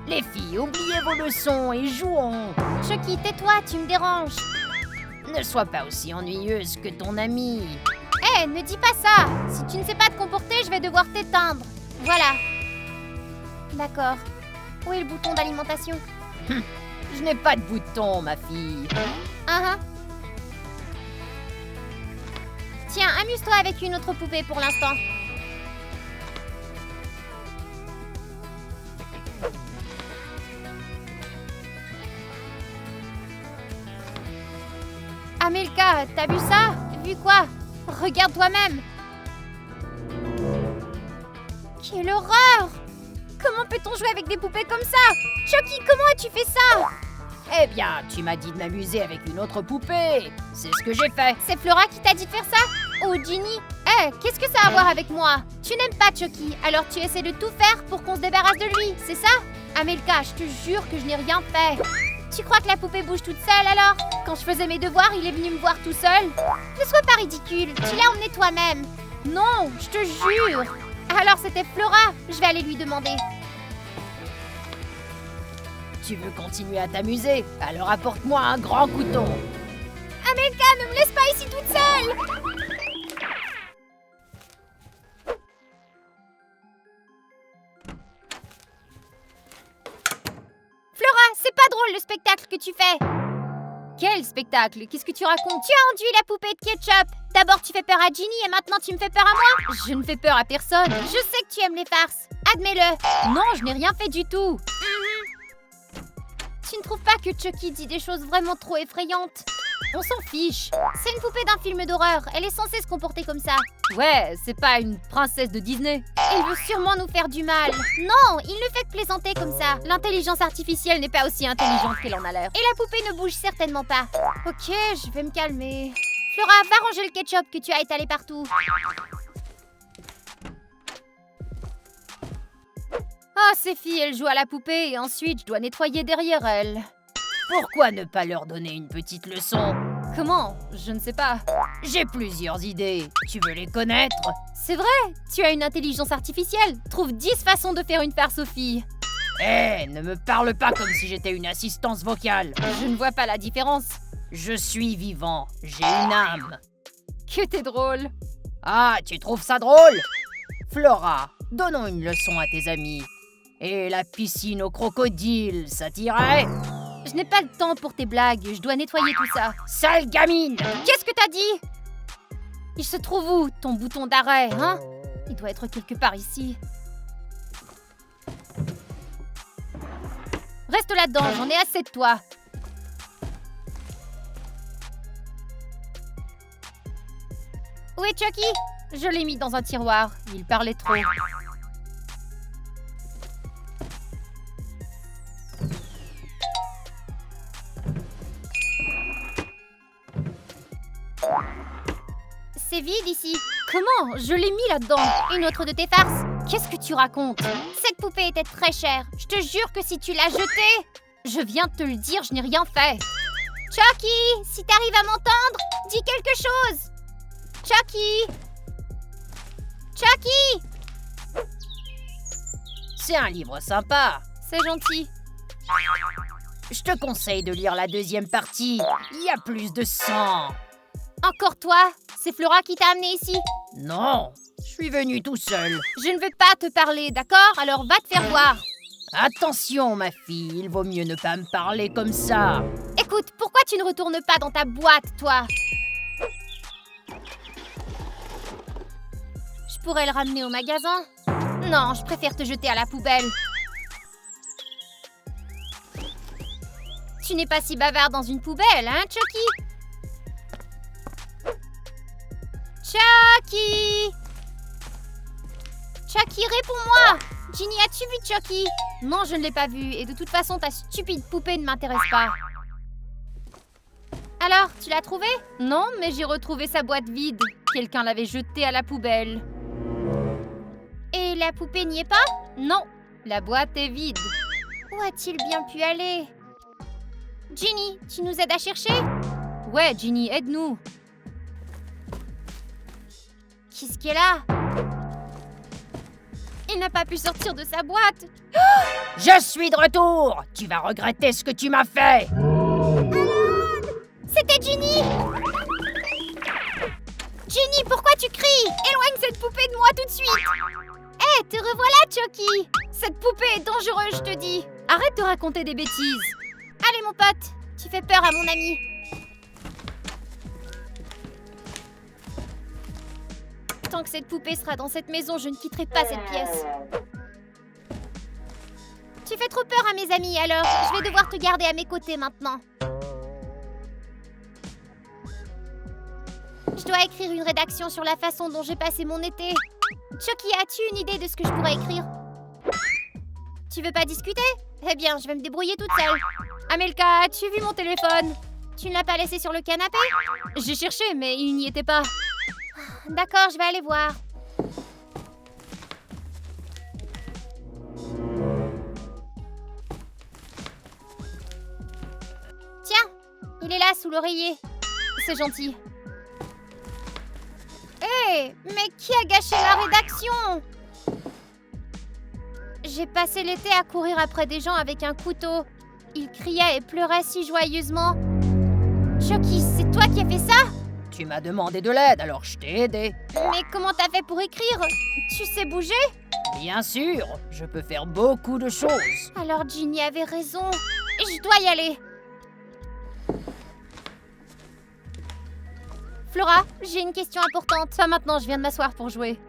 Les filles, oubliez vos leçons et jouons. Chucky, tais-toi, tu me déranges. Ne sois pas aussi ennuyeuse que ton amie. Hé, ne dis pas ça. Si tu ne sais pas te comporter, je vais devoir t'éteindre. Voilà. D'accord. Où est le bouton d'alimentation? Je n'ai pas de bouton, ma fille. Tiens, amuse-toi avec une autre poupée pour l'instant. Amelka, t'as vu ça? Vu quoi? Regarde toi-même. Quelle horreur! Comment peut-on jouer avec des poupées comme ça? Chucky, comment as-tu fait ça? Eh bien, tu m'as dit de m'amuser avec une autre poupée. C'est ce que j'ai fait. C'est Flora qui t'a dit de faire ça? Oh, Ginny! Hé, qu'est-ce que ça a à voir avec moi? Tu n'aimes pas Chucky, alors tu essaies de tout faire pour qu'on se débarrasse de lui, c'est ça? Amelka, je te jure que je n'ai rien fait. Tu crois que la poupée bouge toute seule alors? Quand je faisais mes devoirs, il est venu me voir tout seul. Ne sois pas ridicule, tu l'as emmené toi-même. Non, je te jure. Alors c'était Flora, je vais aller lui demander. Tu veux continuer à t'amuser? Alors apporte-moi un grand couteau. Amelka, ne me laisse pas ici toute seule! le spectacle que tu fais. Quel spectacle? Qu'est-ce que tu racontes? Tu as enduit la poupée de ketchup. D'abord tu fais peur à Ginny et maintenant tu me fais peur à moi. Je ne fais peur à personne. Je sais que tu aimes les farces. Admets-le. Non, je n'ai rien fait du tout. Tu ne trouves pas que Chucky dit des choses vraiment trop effrayantes? On s'en fiche. C'est une poupée d'un film d'horreur. Elle est censée se comporter comme ça. Ouais, c'est pas une princesse de Disney. Il veut sûrement nous faire du mal. Non, il ne fait que plaisanter comme ça. L'intelligence artificielle n'est pas aussi intelligente qu'elle en a l'air. Et la poupée ne bouge certainement pas. Ok, je vais me calmer. Flora, va ranger le ketchup que tu as étalé partout. Ah, ces filles, elles jouent à la poupée et ensuite je dois nettoyer derrière elles. Pourquoi ne pas leur donner une petite leçon? Comment? Je ne sais pas. J'ai plusieurs idées. Tu veux les connaître? C'est vrai, tu as une intelligence artificielle. Trouve 10 façons de faire une farce aux filles. Hé, ne me parle pas comme si j'étais une assistance vocale. Je ne vois pas la différence. Je suis vivant, j'ai une âme. Que t'es drôle. Ah, tu trouves ça drôle? Flora, donnons une leçon à tes amis. Et la piscine aux crocodiles, ça t'irait? Je n'ai pas le temps pour tes blagues, je dois nettoyer tout ça. Sale gamine! Qu'est-ce que t'as dit? Il se trouve où, ton bouton d'arrêt, hein? Il doit être quelque part ici. Reste là-dedans, j'en ai assez de toi. Où est Chucky? Je l'ai mis dans un tiroir, il parlait trop. C'est vide ici. Comment? Je l'ai mis là-dedans. Une autre de tes farces? Qu'est-ce que tu racontes? Cette poupée était très chère. Je te jure que si tu l'as jetée... Je viens de te le dire, je n'ai rien fait. Chucky, si t'arrives à m'entendre, dis quelque chose. Chucky! Chucky! C'est un livre sympa. C'est gentil. Je te conseille de lire la deuxième partie. Il y a plus de sang. Encore toi? C'est Flora qui t'a amené ici? Non, je suis venu tout seul. Je ne veux pas te parler, d'accord? Alors va te faire voir. Attention, ma fille, il vaut mieux ne pas me parler comme ça. Écoute, pourquoi tu ne retournes pas dans ta boîte, toi? Je pourrais le ramener au magasin. Non, je préfère te jeter à la poubelle. Tu n'es pas si bavard dans une poubelle, hein, Chucky? Chucky! Chucky, réponds-moi! Ginny, as-tu vu Chucky? Non, je ne l'ai pas vu, et de toute façon, ta stupide poupée ne m'intéresse pas. Alors, tu l'as trouvé? Non, mais j'ai retrouvé sa boîte vide. Quelqu'un l'avait jetée à la poubelle. Et la poupée n'y est pas? Non, la boîte est vide. Où a-t-il bien pu aller? Ginny, tu nous aides à chercher? Ouais, Ginny, aide-nous. Qu'est-ce qu'elle a? Il n'a pas pu sortir de sa boîte. Je suis de retour. Tu vas regretter ce que tu m'as fait. C'était Ginny! Ginny, pourquoi tu cries? Éloigne cette poupée de moi tout de suite! Hé, te revoilà, Chucky! Cette poupée est dangereuse, je te dis. Arrête de raconter des bêtises. Allez, mon pote, tu fais peur à mon ami. Tant que cette poupée sera dans cette maison, je ne quitterai pas cette pièce. Tu fais trop peur à mes amis, alors je vais devoir te garder à mes côtés maintenant. Je dois écrire une rédaction sur la façon dont j'ai passé mon été. Chucky, as-tu une idée de ce que je pourrais écrire? Tu veux pas discuter? Eh bien, je vais me débrouiller toute seule. Amelka, as-tu vu mon téléphone? Tu ne l'as pas laissé sur le canapé? J'ai cherché, mais il n'y était pas. D'accord, je vais aller voir. Tiens, il est là sous l'oreiller. C'est gentil. Hé, mais qui a gâché la rédaction? J'ai passé l'été à courir après des gens avec un couteau. Ils criaient et pleuraient si joyeusement. Chucky, c'est toi qui as fait ça? Tu m'as demandé de l'aide, alors je t'ai aidé. Mais comment t'as fait pour écrire? Tu sais bouger? Bien sûr, je peux faire beaucoup de choses. Alors Ginny avait raison. Je dois y aller. Flora, j'ai une question importante. Ça maintenant, je viens de m'asseoir pour jouer.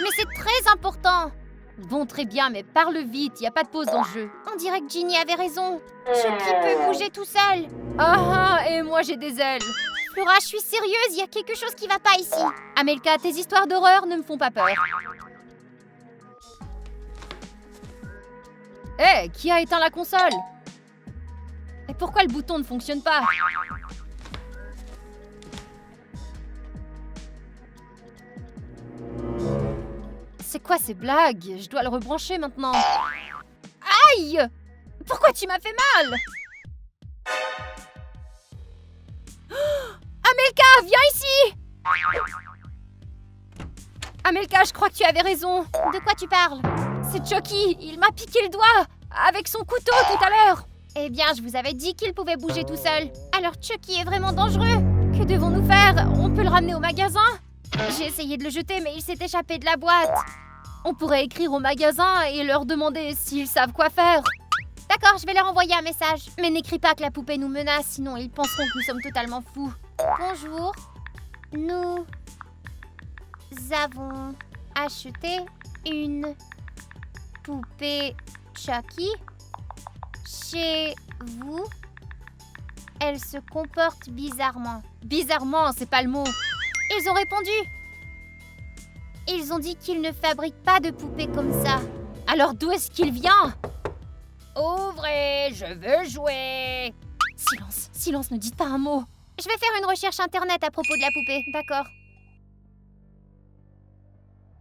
Mais c'est très important. Bon, très bien, mais parle vite, y a pas de pause dans le jeu. On dirait que Ginny avait raison. Chucky peut bouger tout seul. Ah ah, et moi j'ai des ailes. Flora, je suis sérieuse, il y a quelque chose qui va pas ici. Amelka, tes histoires d'horreur ne me font pas peur. Hé, qui a éteint la console? Et pourquoi le bouton ne fonctionne pas? C'est quoi ces blagues? Je dois le rebrancher maintenant. Aïe! Pourquoi tu m'as fait mal? Amelka, viens ici! Amelka, je crois que tu avais raison. De quoi tu parles? C'est Chucky, il m'a piqué le doigt avec son couteau tout à l'heure. Eh bien, je vous avais dit qu'il pouvait bouger tout seul. Alors Chucky est vraiment dangereux. Que devons-nous faire? On peut le ramener au magasin? J'ai essayé de le jeter, mais il s'est échappé de la boîte. On pourrait écrire au magasin et leur demander s'ils savent quoi faire. D'accord, je vais leur envoyer un message. Mais n'écris pas que la poupée nous menace, sinon ils penseront que nous sommes totalement fous. Bonjour. Nous avons acheté une poupée Chucky chez vous. Elle se comporte bizarrement. Bizarrement, c'est pas le mot. Ils ont répondu. Ils ont dit qu'ils ne fabriquent pas de poupées comme ça. Alors d'où est-ce qu'il vient? Ouvrez, je veux jouer. Silence, silence, ne dites pas un mot. Je vais faire une recherche internet à propos de la poupée. D'accord.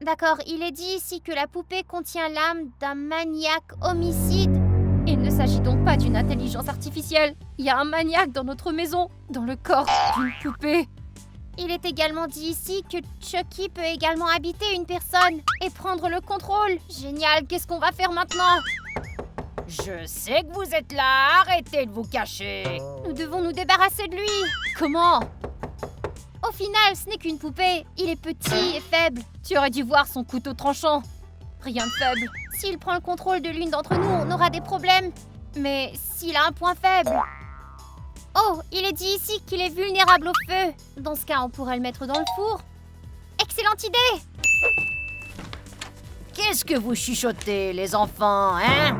D'accord, il est dit ici que la poupée contient l'âme d'un maniaque homicide. Il ne s'agit donc pas d'une intelligence artificielle. Il y a un maniaque dans notre maison, dans le corps d'une poupée. Il est également dit ici que Chucky peut également habiter une personne et prendre le contrôle. Génial, qu'est-ce qu'on va faire maintenant? Je sais que vous êtes là, arrêtez de vous cacher. Nous devons nous débarrasser de lui. Comment? Au final, ce n'est qu'une poupée. Il est petit et faible. Tu aurais dû voir son couteau tranchant. Rien de faible. S'il prend le contrôle de l'une d'entre nous, on aura des problèmes. Mais s'il a un point faible... Oh, il est dit ici qu'il est vulnérable au feu. Dans ce cas, on pourrait le mettre dans le four. Excellente idée! Qu'est-ce que vous chuchotez, les enfants, hein?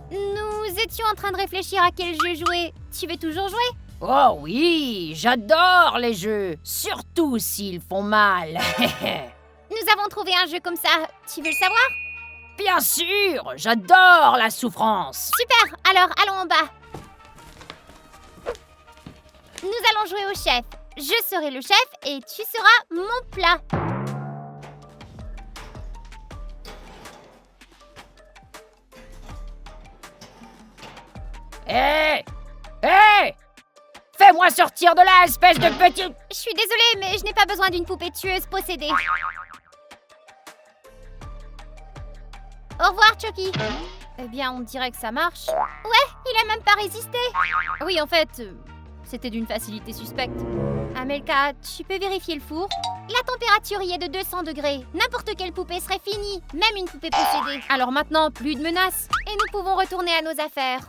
Nous étions en train de réfléchir à quel jeu jouer. Tu veux toujours jouer? Oh oui, j'adore les jeux, surtout s'ils font mal. Nous avons trouvé un jeu comme ça. Tu veux le savoir? Bien sûr, j'adore la souffrance. Super, alors allons en bas. Nous allons jouer au chef. Je serai le chef et tu seras mon plat. Hé! Hé! Fais-moi sortir de là, espèce de petite... Je suis désolée, mais je n'ai pas besoin d'une poupée tueuse possédée. Au revoir, Chucky. Eh bien, on dirait que ça marche. Ouais, il a même pas résisté. Oui, en fait, c'était d'une facilité suspecte. Amelka, tu peux vérifier le four? La température y est de 200 degrés. N'importe quelle poupée serait finie, même une poupée possédée. Alors maintenant, plus de menaces. Et nous pouvons retourner à nos affaires.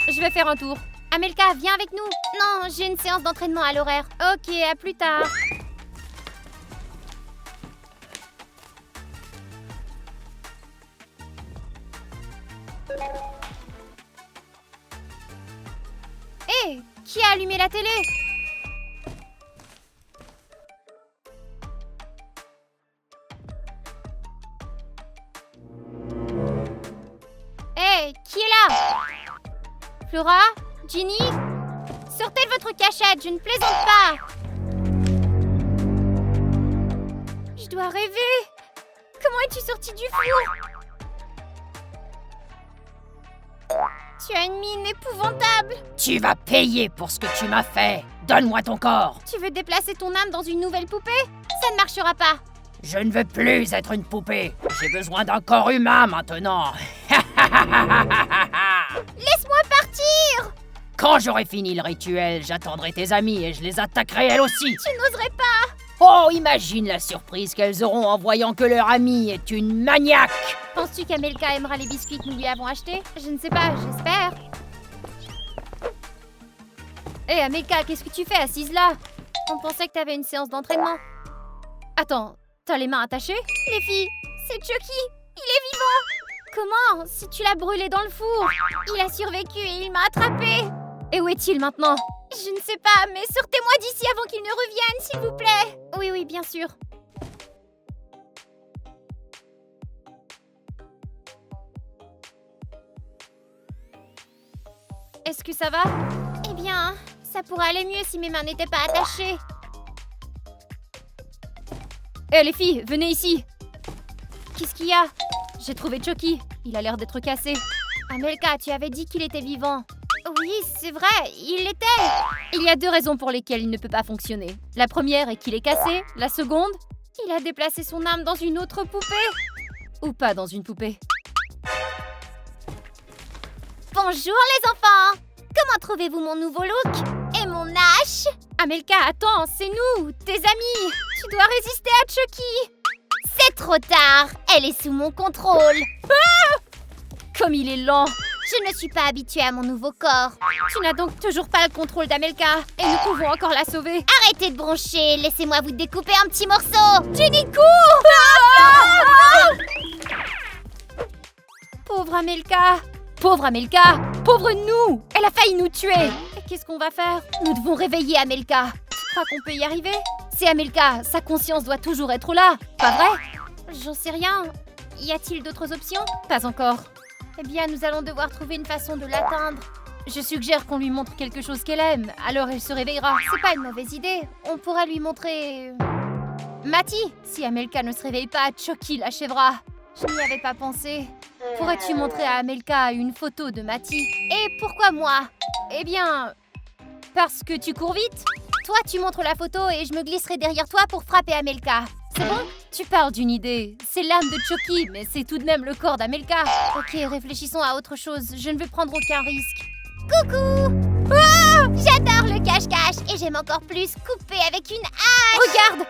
Je vais faire un tour. Amelka, viens avec nous. Non, j'ai une séance d'entraînement à l'horaire. Ok, à plus tard. Hé, qui a allumé la télé? Hé, qui est là? Flora? Ginny? Sortez de votre cachette, je ne plaisante pas. Je dois rêver. Comment es-tu sortie du four? Tu as une mine épouvantable. Tu vas payer pour ce que tu m'as fait. Donne-moi ton corps. Tu veux déplacer ton âme dans une nouvelle poupée? Ça ne marchera pas. Je ne veux plus être une poupée. J'ai besoin d'un corps humain maintenant. Laisse-moi partir. Quand j'aurai fini le rituel, j'attendrai tes amis et je les attaquerai elles aussi. Tu n'oserais pas. Oh, imagine la surprise qu'elles auront en voyant que leur amie est une maniaque. Penses-tu qu'Amelka aimera les biscuits que nous lui avons achetés? Je ne sais pas, j'espère. Hé, Amelka, qu'est-ce que tu fais assise là? On pensait que t'avais une séance d'entraînement. Attends, t'as les mains attachées? Les filles, c'est Chucky. Il est vivant. Comment? Si tu l'as brûlé dans le four. Il a survécu et il m'a attrapé. Et où est-il maintenant? Je ne sais pas, mais sortez-moi d'ici avant qu'il ne revienne, s'il vous plaît. Oui, oui, bien sûr. Est-ce que ça va? Eh bien, ça pourrait aller mieux si mes mains n'étaient pas attachées. Hé, les filles, venez ici. Qu'est-ce qu'il y a? J'ai trouvé Chucky. Il a l'air d'être cassé. Amelka, tu avais dit qu'il était vivant. Oui, c'est vrai, il l'était. Il y a 2 raisons pour lesquelles il ne peut pas fonctionner. La première est qu'il est cassé. La seconde, Il a déplacé son âme dans une autre poupée. ou pas dans une poupée. Bonjour les enfants. Comment trouvez-vous mon nouveau look? Et mon hache? Amelka, attends, c'est nous, tes amis. Tu dois résister à Chucky. C'est trop tard. Elle est sous mon contrôle. Comme il est lent. Je ne suis pas habituée à mon nouveau corps. Tu n'as donc toujours pas le contrôle d'Amelka. Et nous pouvons encore la sauver. Arrêtez de broncher. Laissez-moi vous découper un petit morceau. Jenny, cours! Pauvre Amelka. Pauvre Amelka. Pauvre nous. Elle a failli nous tuer. Et qu'est-ce qu'on va faire? Nous devons réveiller Amelka. Tu crois qu'on peut y arriver? C'est Amelka. Sa conscience doit toujours être là. Pas vrai? J'en sais rien. Y a-t-il d'autres options? Pas encore. Eh bien, nous allons devoir trouver une façon de l'atteindre. Je suggère qu'on lui montre quelque chose qu'elle aime. Alors elle se réveillera. C'est pas une mauvaise idée. On pourrait lui montrer... Mati, si Amelka ne se réveille pas, Chucky l'achèvera. Je n'y avais pas pensé. Pourrais-tu montrer à Amelka une photo de Mati? Et pourquoi moi? Eh bien, parce que tu cours vite. Toi, tu montres la photo et je me glisserai derrière toi pour frapper Amelka. C'est bon? Tu parles d'une idée. C'est l'âme de Chucky, mais c'est tout de même le corps d'Amelka. Ok, réfléchissons à autre chose. Je ne veux prendre aucun risque. Coucou! Oh, j'adore le cache-cache et j'aime encore plus couper avec une hache. Regarde!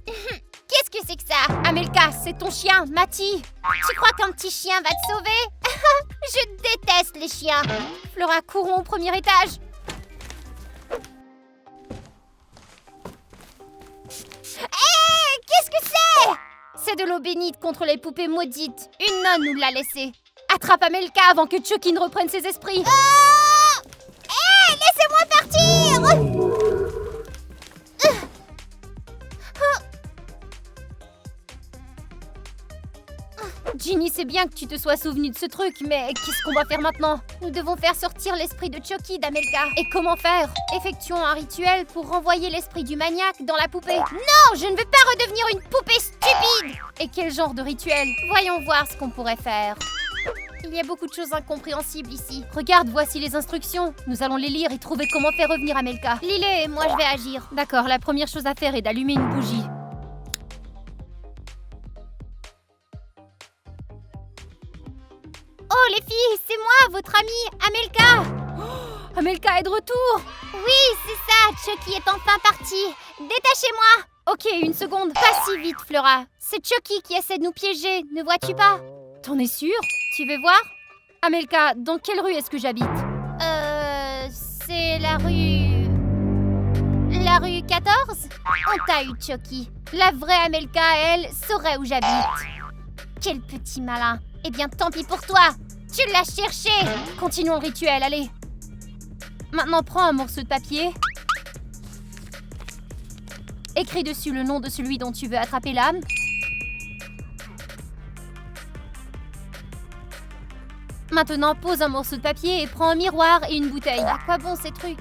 Qu'est-ce que c'est que ça? Amelka, c'est ton chien, Mati. Tu crois qu'un petit chien va te sauver? Je déteste les chiens. Flora, courons au premier étage. Hé, qu'est-ce que c'est? C'est de l'eau bénite contre les poupées maudites. Une nonne nous l'a laissée. Attrape Amelka avant que Chucky ne reprenne ses esprits. Oh! Hé, laissez-moi partir! Ginny, c'est bien que tu te sois souvenu de ce truc, mais qu'est-ce qu'on va faire maintenant? Nous devons faire sortir l'esprit de Chucky d'Amelka. Et comment faire? Effectuons un rituel pour renvoyer l'esprit du maniaque dans la poupée. Non, je ne veux pas redevenir une poupée stupide! Et quel genre de rituel? Voyons voir ce qu'on pourrait faire. Il y a beaucoup de choses incompréhensibles ici. Regarde, voici les instructions. Nous allons les lire et trouver comment faire revenir Amelka. Lis-les et moi je vais agir. D'accord, la première chose à faire est d'allumer une bougie. Oh les filles, c'est moi, votre amie, Amelka! Oh, Amelka est de retour! Oui, c'est ça, Chucky est enfin parti. Détachez-moi! Ok, une seconde. Pas si vite, Flora. C'est Chucky qui essaie de nous piéger, ne vois-tu pas? T'en es sûre? Tu veux voir? Amelka, dans quelle rue est-ce que j'habite? C'est la rue... La rue 14? On t'a eu, Chucky. La vraie Amelka, elle, saurait où j'habite. Quel petit malin. Eh bien, tant pis pour toi. Tu l'as cherché. Continuons le rituel, allez. Maintenant, prends un morceau de papier. Écris dessus le nom de celui dont tu veux attraper l'âme. Maintenant, pose un morceau de papier et prends un miroir et une bouteille. À quoi bon ces trucs?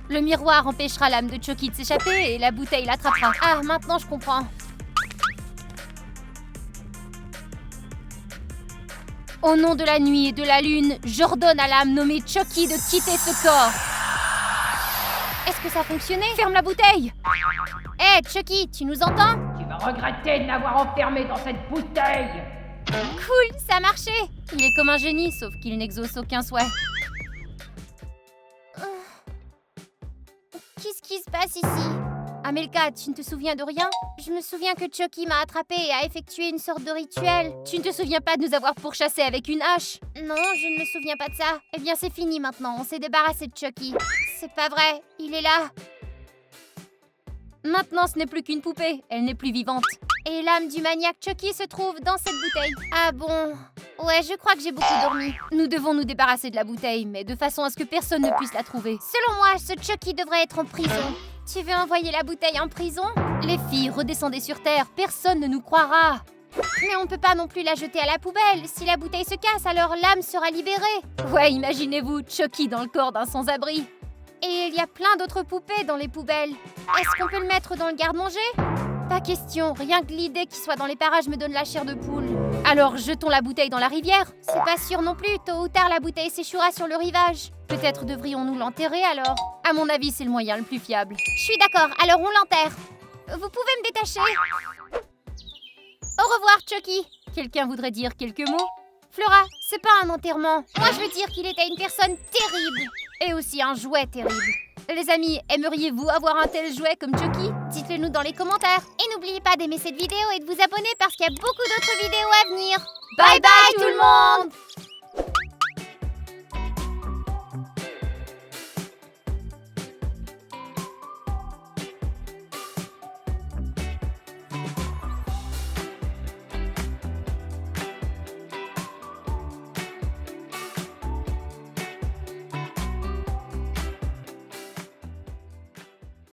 Le miroir empêchera l'âme de Chucky de s'échapper et la bouteille l'attrapera. Ah, maintenant je comprends. Au nom de la nuit et de la lune, j'ordonne à l'âme nommée Chucky de quitter ce corps. Est-ce que ça a fonctionné? Ferme la bouteille! Hé, Chucky, tu nous entends? Tu vas regretter de m'avoir enfermé dans cette bouteille. Cool, ça a marché. Il est comme un génie, sauf qu'il n'exauce aucun souhait. Qu'est-ce qui se passe ici? Amelka, tu ne te souviens de rien? Je me souviens que Chucky m'a attrapée et a effectué une sorte de rituel. Tu ne te souviens pas de nous avoir pourchassés avec une hache? Non, je ne me souviens pas de ça. Eh bien, c'est fini maintenant, on s'est débarrassé de Chucky. C'est pas vrai, il est là. Maintenant, ce n'est plus qu'une poupée, elle n'est plus vivante. Et l'âme du maniaque Chucky se trouve dans cette bouteille. Ah bon? Ouais, je crois que j'ai beaucoup dormi. Nous devons nous débarrasser de la bouteille, mais de façon à ce que personne ne puisse la trouver. Selon moi, ce Chucky devrait être en prison. Tu veux envoyer la bouteille en prison? Les filles, redescendez sur Terre, personne ne nous croira. Mais on peut pas non plus la jeter à la poubelle. Si la bouteille se casse, alors l'âme sera libérée. Ouais, imaginez-vous, Chucky dans le corps d'un sans-abri. Et il y a plein d'autres poupées dans les poubelles. Est-ce qu'on peut le mettre dans le garde-manger? Pas question, rien que l'idée qu'il soit dans les parages me donne la chair de poule. Alors jetons la bouteille dans la rivière. C'est pas sûr non plus, tôt ou tard la bouteille s'échouera sur le rivage. Peut-être devrions-nous l'enterrer alors? À mon avis, c'est le moyen le plus fiable. Je suis d'accord, alors on l'enterre. Vous pouvez me détacher? Au revoir, Chucky. Quelqu'un voudrait dire quelques mots? Flora, c'est pas un enterrement. Moi, je veux dire qu'il était une personne terrible. Et aussi un jouet terrible. Les amis, aimeriez-vous avoir un tel jouet comme Chucky? Dites-le nous dans les commentaires. Et n'oubliez pas d'aimer cette vidéo et de vous abonner parce qu'il y a beaucoup d'autres vidéos à venir. Bye bye tout le monde!